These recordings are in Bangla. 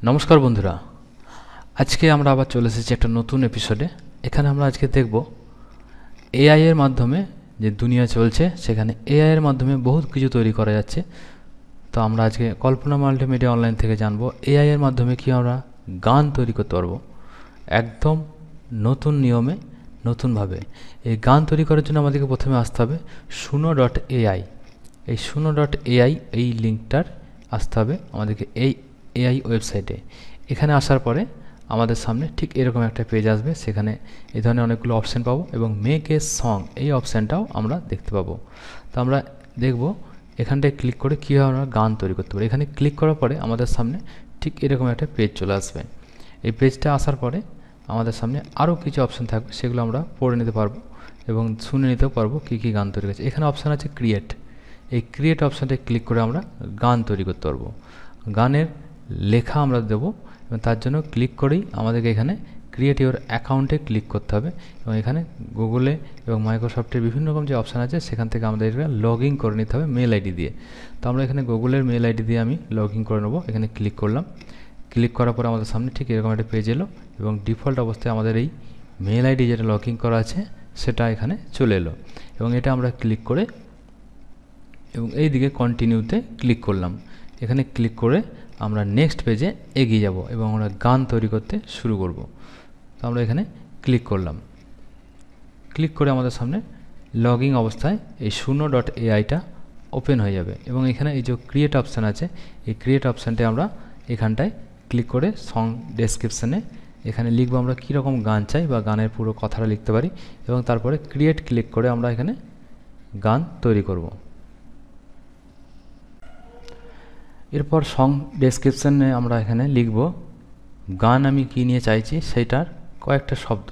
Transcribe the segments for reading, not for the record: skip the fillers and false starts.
নমস্কার বন্ধুরা, আজকে আমরা আবার চলে এসেছি একটা নতুন এপিসোডে। এখানে আমরা আজকে দেখব এআই এর মাধ্যমে যে দুনিয়া চলছে, সেখানে এআই এর মাধ্যমে বহুত কিছু তৈরি করা যাচ্ছে। তো আমরা আজকে কল্পনা মাল্টিমিডিয়া অনলাইন থেকে জানবো এআই এর মাধ্যমে কি আমরা গান তৈরি করতে পারবো একদম নতুন নিয়মে, নতুনভাবে। এই গান তৈরি করার জন্য আমাদেরকে প্রথমে আসতে হবে suno.ai। এই suno.ai এই লিঙ্কটার আসতে হবে আমাদেরকে এই এআই ওয়েবসাইটে। এখানে আসার পরে আমাদের সামনে ঠিক এরকম একটা পেজ আসবে, সেখানে এই ধরনের অনেকগুলো অপশান পাবো এবং মেক এ সং এই অপশানটাও আমরা দেখতে পাবো। তো আমরা দেখব এখানটায় ক্লিক করে কীভাবে আমরা গান তৈরি করতে পারি। এখানে ক্লিক করার পরে আমাদের সামনে ঠিক এরকম একটা পেজ চলে আসবে। এই পেজটা আসার পরে আমাদের সামনে আরও কিছু অপশান থাকবে, সেগুলো আমরা পড়ে নিতে পারবো এবং শুনে নিতেও পারবো কী কী গান তৈরি করছে। এখানে অপশান আছে ক্রিয়েট। এই ক্রিয়েট অপশানটায় ক্লিক করে আমরা গান তৈরি করতে পারবো। গানের লেখা আমরা দেবো এবং তার জন্য ক্লিক করেই আমাদেরকে এখানে ক্রিয়েট ইওর অ্যাকাউন্টে ক্লিক করতে হবে এবং এখানে গুগলে এবং মাইক্রোসফটের বিভিন্ন রকম যে অপশান আছে সেখান থেকে আমাদের লগ ইন করে নিতে হবে মেল আইডি দিয়ে। তো আমরা এখানে গুগলের মেল আইডি দিয়ে আমি লগ ইন করে নেবো। এখানে ক্লিক করলাম। ক্লিক করার পর আমাদের সামনে ঠিক এরকম একটা পেজ এলো এবং ডিফল্ট অবস্থায় আমাদের এই মেল আইডি যেটা লগ ইন করা আছে সেটা এখানে চলে এলো এবং এটা আমরা ক্লিক করে এবং এই দিকে কন্টিনিউতে ক্লিক করলাম। এখানে ক্লিক করে আমরা নেক্সট পেজে এগিয়ে যাব এবং আমরা গান তৈরি করতে শুরু করব। তো আমরা এখানে ক্লিক করলাম। ক্লিক করে আমাদের সামনে লগইন অবস্থায় এই suno.ai-টা ওপেন হয়ে যাবে এবং এখানে এই যে ক্রিয়েট অপশান আছে, এই ক্রিয়েট অপশানটা আমরা এখানটায় ক্লিক করে সং ডেসক্রিপশানে এখানে লিখবো আমরা কীরকম গান চাই বা গানের পুরো কথাটা লিখতে পারি এবং তারপরে ক্রিয়েট ক্লিক করে আমরা এখানে গান তৈরি করব। এরপর সং ডেসক্রিপশানে আমরা এখানে লিখব গান আমি কী নিয়ে চাইছি সেইটার কয়েকটা শব্দ।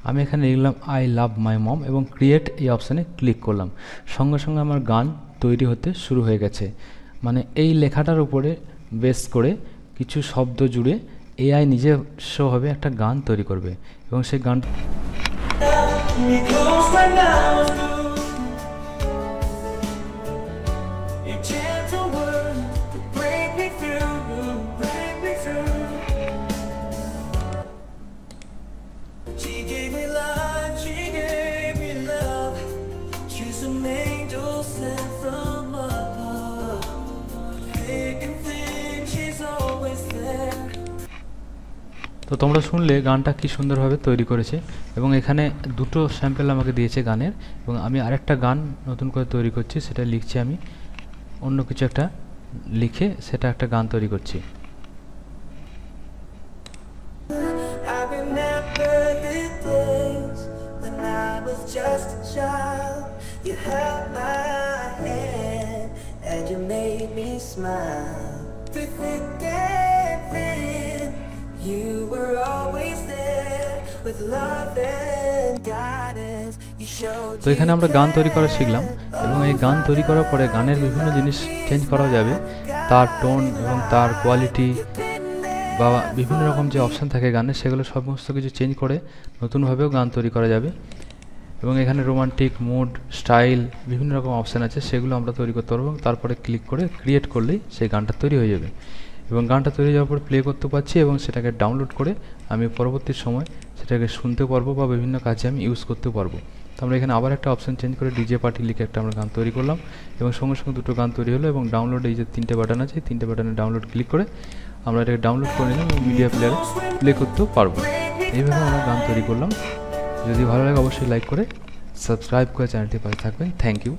আমি এখানে লিখলাম আই লাভ মাই মম এবং ক্রিয়েট এই অপশানে ক্লিক করলাম। সঙ্গে সঙ্গে আমার গান তৈরি হতে শুরু হয়ে গেছে। মানে এই লেখাটার উপরে বেস করে কিছু শব্দ জুড়ে এআই নিজস্বভাবে একটা গান তৈরি করবে এবং সেই গান তো তোমরা শুনলে গানটা কি সুন্দরভাবে তৈরি করেছে এবং এখানে দুটো স্যাম্পল আমাকে দিয়েছে গানের এবং আমি আরেকটা গান নতুন করে তৈরি করছি, সেটা লিখছি আমি অন্য কিছু একটা লিখে সেটা একটা গান তৈরি করছি। তো এখানে আমরা গান তৈরি করা শিখলাম এবং এই গান তৈরি করার পরে গানের বিভিন্ন জিনিস চেঞ্জ করা যাবে, তার টোন এবং তার কোয়ালিটি বা বিভিন্ন রকম যে অপশান থাকে গানের সেগুলো সমস্ত কিছু চেঞ্জ করে নতুনভাবেও গান তৈরি করা যাবে এবং এখানে রোমান্টিক মুড স্টাইল বিভিন্ন রকম অপশান আছে, সেগুলো আমরা তৈরি করতে পারবো। তারপরে ক্লিক করে ক্রিয়েট করলেই সেই গানটা তৈরি হয়ে যাবে এবং গানটা তৈরি হওয়ার পর প্লে করতে পারছি এবং সেটাকে ডাউনলোড করে আমি পরবর্তী সময় সেটাকে শুনতে পারবো বা বিভিন্ন কাজে আমি ইউজ করতে পারবো। তো আমরা এখানে আবার একটা অপশান চেঞ্জ করে ডিজে পার্টি লিখে একটা আমরা গান তৈরি করলাম এবং সঙ্গে সঙ্গে দুটো গান তৈরি হলো এবং ডাউনলোড এই যে তিনটে বাটন আছে, এই তিনটে বাটনে ডাউনলোড ক্লিক করে আমরা এটাকে ডাউনলোড করে নিলাম এবং মিডিয়া প্লেয়ারে প্লে করতেও পারবো। এইভাবে আমরা গান তৈরি করলাম। যদি ভালো লাগে অবশ্যই লাইক করে সাবস্ক্রাইব করে চ্যানেলটি পাশে থাকবেন। Thank you.